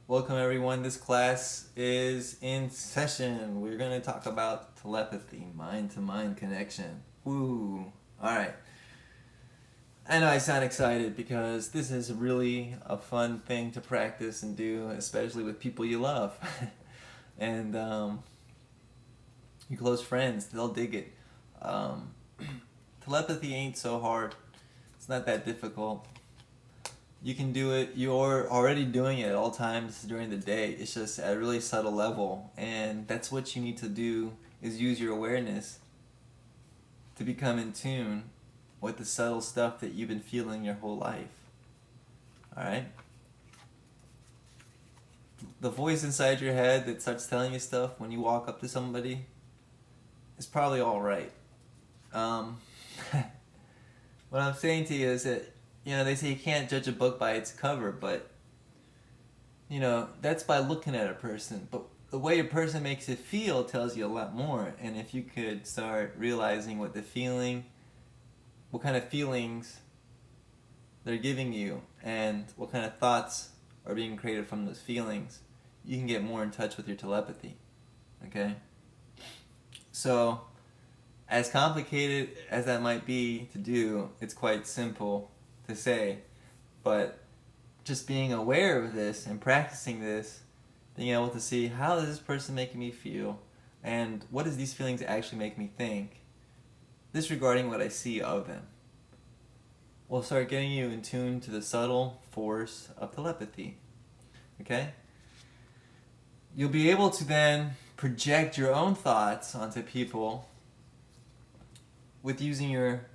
Welcome everyone. This class is in session. We're going to talk about telepathy, mind-to-mind connection. Woo! Alright. I know I sound excited because this is really a fun thing to practice and do, especially with people you love. and your close friends, they'll dig it. Um, Telepathy ain't so hard. It's not that difficult. You can do it. You're already doing it at all times during the day. It's just at a really subtle level, and that's what you need to do is use your awareness to become in tune with the subtle stuff that you've been feeling your whole life. All right? The voice inside your head that starts telling you stuff when you walk up to somebody is probably all right. Um, what I'm saying to you is that they say you can't judge a book by its cover, but that's by looking at a person. But the way a person makes you feel tells you a lot more. And if you could start realizing what kind of feelings they're giving you, and what kind of thoughts are being created from those feelings, you can get more in touch with your telepathy. Okay? So, as complicated as that might be to do, it's quite simple to say. But just being aware of this and practicing this, being able to see how is this person making me feel, and what does these feelings actually make me think, disregarding what I see of them, will start getting you in tune to the subtle force of telepathy. Okay? You'll be able to then project your own thoughts onto people with using your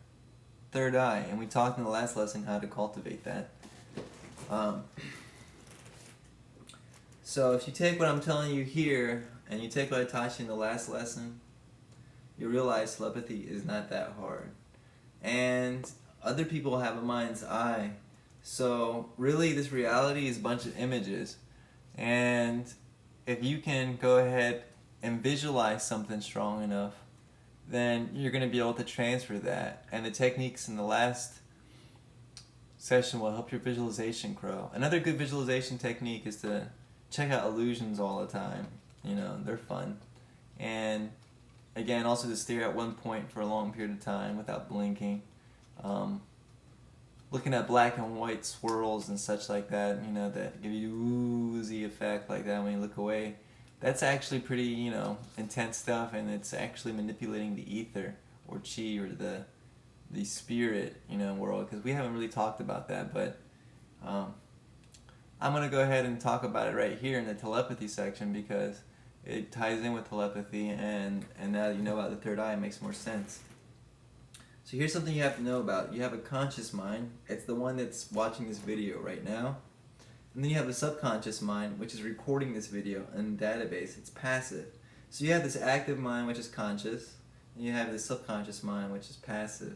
third eye, and we talked in the last lesson how to cultivate that. So if you take what I'm telling you here and you take what I taught you in the last lesson, you realize telepathy is not that hard. And other people have a mind's eye. So really this reality is a bunch of images. And if you can go ahead and visualize something strong enough, then you're going to be able to transfer that. And the techniques in the last session will help your visualization grow. Another good visualization technique is to check out illusions all the time. They're fun. And again, also to stare at one point for a long period of time without blinking. Looking at black and white swirls and such like that, that give you woozy effect like that when you look away. That's actually pretty, intense stuff, and it's actually manipulating the ether or chi or the spirit, world, because we haven't really talked about that, but I'm going to go ahead and talk about it right here in the telepathy section because it ties in with telepathy, and now that you know about the third eye, it makes more sense. So here's something you have to know about. You have a conscious mind. It's the one that's watching this video right now. And then you have a subconscious mind, which is recording this video in a database. It's passive. So you have this active mind, which is conscious, and you have this subconscious mind, which is passive.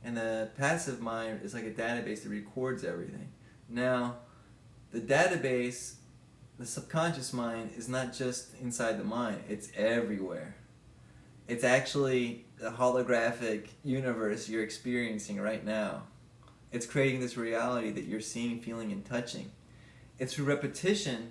And the passive mind is like a database that records everything. Now, the database, the subconscious mind, is not just inside the mind, it's everywhere. It's actually the holographic universe you're experiencing right now. It's creating this reality that you're seeing, feeling, and touching. It's through repetition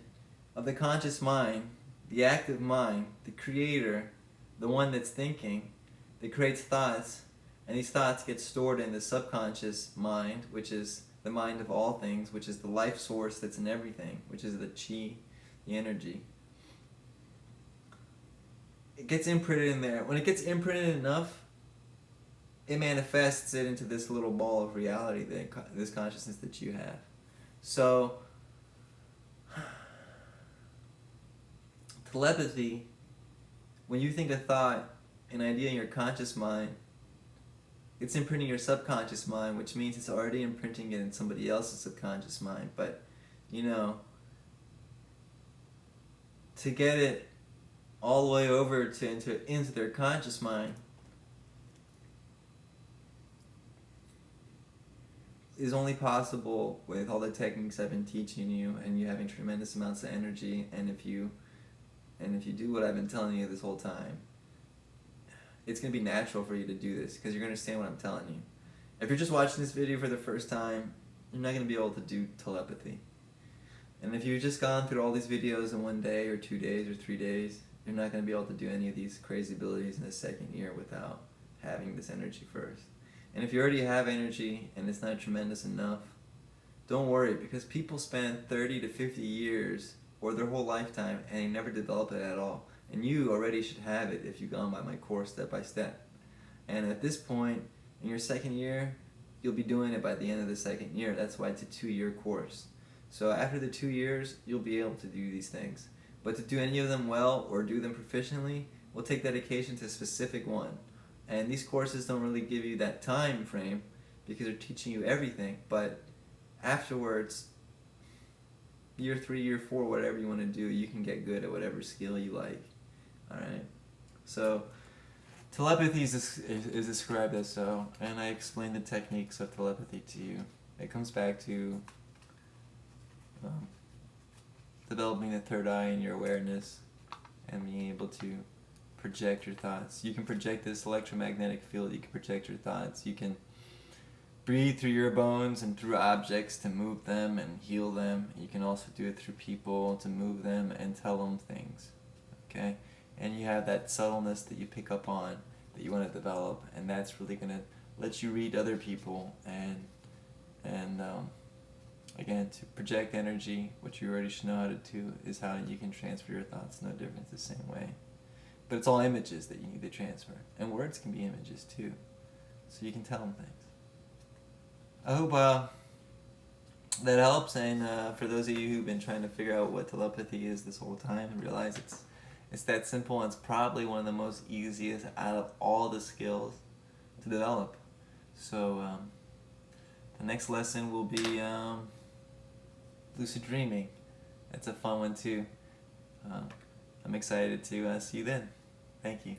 of the conscious mind, the active mind, the creator, the one that's thinking, that creates thoughts, and these thoughts get stored in the subconscious mind, which is the mind of all things, which is the life source that's in everything, which is the chi, the energy. It gets imprinted in there. When it gets imprinted enough, it manifests it into this little ball of reality, this consciousness that you have. So, telepathy, when you think a thought, an idea in your conscious mind, it's imprinting your subconscious mind, which means it's already imprinting it in somebody else's subconscious mind. But, to get it all the way over into their conscious mind is only possible with all the techniques I've been teaching you, and you having tremendous amounts of energy, and if you do what I've been telling you this whole time, it's going to be natural for you to do this because you're going to understand what I'm telling you. If you're just watching this video for the first time, you're not going to be able to do telepathy. And if you've just gone through all these videos in 1 day or 2 days or 3 days, you're not going to be able to do any of these crazy abilities in the second year without having this energy first. And if you already have energy and it's not tremendous enough, don't worry, because people spend 30 to 50 years or their whole lifetime and they never develop it at all. And you already should have it if you've gone by my course step by step. And at this point, in your second year, you'll be doing it by the end of the second year. That's why it's a 2-year course. So after the 2 years, you'll be able to do these things. But to do any of them well or do them proficiently will take dedication to a specific one. And these courses don't really give you that time frame because they're teaching you everything. But afterwards, year 3, year 4, whatever you want to do, you can get good at whatever skill you like. Alright? So telepathy is described as so, and I explained the techniques of telepathy to you. It comes back to developing the third eye in your awareness and being able to project your thoughts. You can project this electromagnetic field, you can project your thoughts, you can breathe through your bones and through objects to move them and heal them. You can also do it through people to move them and tell them things. Okay? And you have that subtleness that you pick up on that you want to develop, and that's really going to let you read other people and again, to project energy, which you already should know how to do, is how you can transfer your thoughts. No difference, the same way. But it's all images that you need to transfer, and words can be images too, so you can tell them things. I hope that helps, and for those of you who've been trying to figure out what telepathy is this whole time, realize it's that simple, and it's probably one of the most easiest out of all the skills to develop. So the next lesson will be lucid dreaming. It's a fun one too. I'm excited to see you then. Thank you.